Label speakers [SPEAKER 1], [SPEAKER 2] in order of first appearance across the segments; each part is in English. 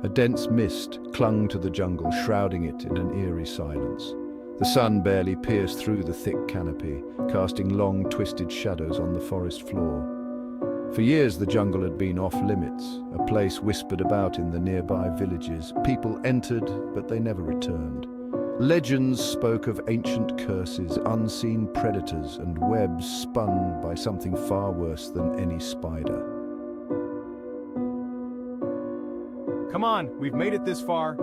[SPEAKER 1] A dense mist clung to the jungle, shrouding it in an eerie silence. The sun barely pierced through the thick canopy, casting long, twisted shadows on the forest floor. For years the jungle had been off-limits, a place whispered about in the nearby villages. People entered, but they never returned. Legends spoke of ancient curses, unseen predators, and webs spun by something far worse than any spider.
[SPEAKER 2] Come on, we've made it this far.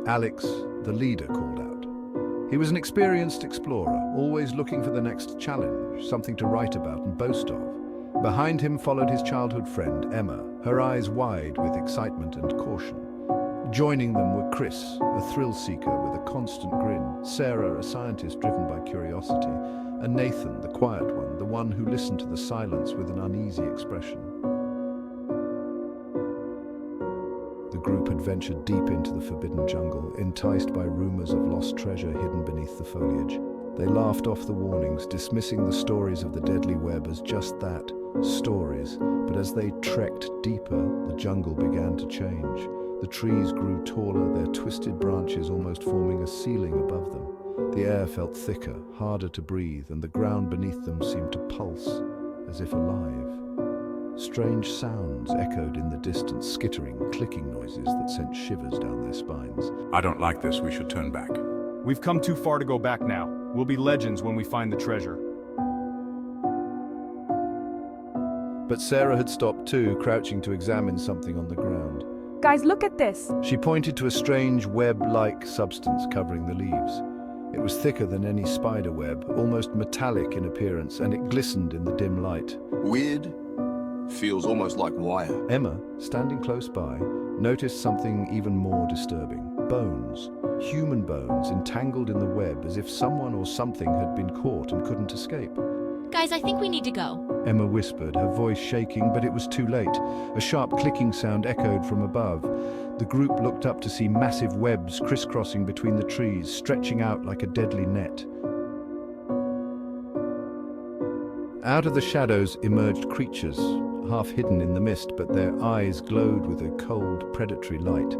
[SPEAKER 1] Alex, the leader, called out. He was an experienced explorer, always looking for the next challenge, something to write about and boast of. Behind him followed his childhood friend, Emma, her eyes wide with excitement and caution. Joining them were Chris, a thrill-seeker with a constant grin, Sarah, a scientist driven by curiosity, and Nathan, the quiet one, the one who listened to the silence with an uneasy expression. The group had ventured deep into the forbidden jungle, enticed by rumors of lost treasure hidden beneath the foliage. They laughed off the warnings, dismissing the stories of the deadly web as just that, stories. But as they trekked deeper, the jungle began to change. The trees grew taller, their twisted branches almost forming a ceiling above them. The air felt thicker, harder to breathe, and the ground beneath them seemed to pulse, as if alive. Strange sounds echoed in the distance, skittering, clicking noises that sent shivers down their spines.
[SPEAKER 3] I don't like this. We should turn back.
[SPEAKER 2] We've come too far to go back now. We'll be legends when we find the treasure.
[SPEAKER 1] But Sarah had stopped too, crouching to examine something on the ground.
[SPEAKER 4] Guys, look at this.
[SPEAKER 1] She pointed to a strange web-like substance covering the leaves. It was thicker than any spider web, almost metallic in appearance, and it glistened in the dim light.
[SPEAKER 5] Weird. Feels almost like wire.
[SPEAKER 1] Emma, standing close by, noticed something even more disturbing. Bones. Human bones entangled in the web as if someone or something had been caught and couldn't escape.
[SPEAKER 6] Guys, I think we need to go.
[SPEAKER 1] Emma whispered, her voice shaking, but it was too late. A sharp clicking sound echoed from above. The group looked up to see massive webs crisscrossing between the trees, stretching out like a deadly net. Out of the shadows emerged creatures, half hidden in the mist, but their eyes glowed with a cold, predatory light.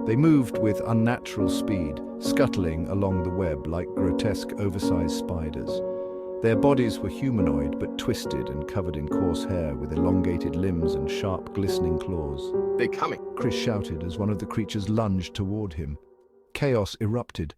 [SPEAKER 1] They moved with unnatural speed, scuttling along the web like grotesque, oversized spiders. Their bodies were humanoid, but twisted and covered in coarse hair, with elongated limbs and sharp, glistening claws.
[SPEAKER 5] They're coming.
[SPEAKER 1] Chris shouted as one of the creatures lunged toward him. Chaos erupted.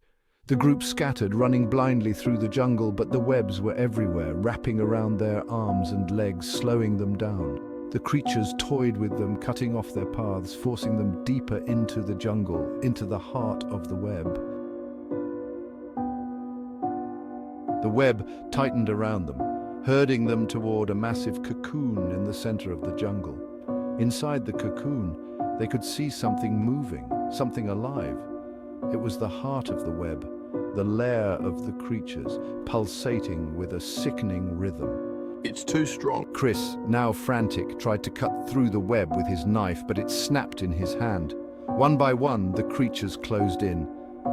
[SPEAKER 1] The group scattered, running blindly through the jungle, but the webs were everywhere, wrapping around their arms and legs, slowing them down. The creatures toyed with them, cutting off their paths, forcing them deeper into the jungle, into the heart of the web. The web tightened around them, herding them toward a massive cocoon in the center of the jungle. Inside the cocoon, they could see something moving, something alive. It was the heart of the web, the lair of the creatures, pulsating with a sickening rhythm.
[SPEAKER 5] It's too strong.
[SPEAKER 1] Chris, now frantic, tried to cut through the web with his knife, but it snapped in his hand. One by one, the creatures closed in.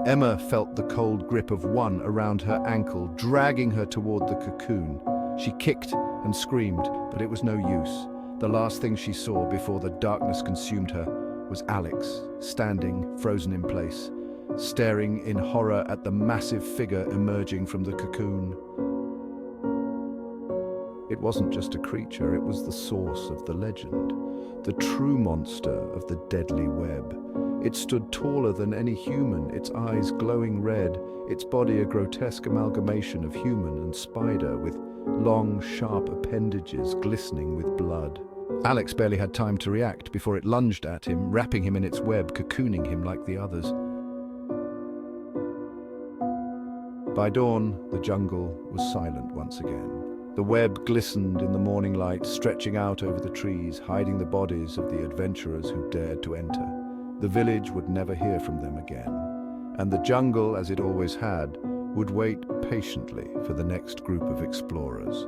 [SPEAKER 1] Emma felt the cold grip of one around her ankle, dragging her toward the cocoon. She kicked and screamed, but it was no use. The last thing she saw before the darkness consumed her was Alex, standing, frozen in place, staring in horror at the massive figure emerging from the cocoon. It wasn't just a creature, it was the source of the legend, the true monster of the deadly web. It stood taller than any human, its eyes glowing red, its body a grotesque amalgamation of human and spider, with long, sharp appendages glistening with blood. Alex barely had time to react before it lunged at him, wrapping him in its web, cocooning him like the others. By dawn, the jungle was silent once again. The web glistened in the morning light, stretching out over the trees, hiding the bodies of the adventurers who dared to enter. The village would never hear from them again, and the jungle, as it always had, would wait patiently for the next group of explorers.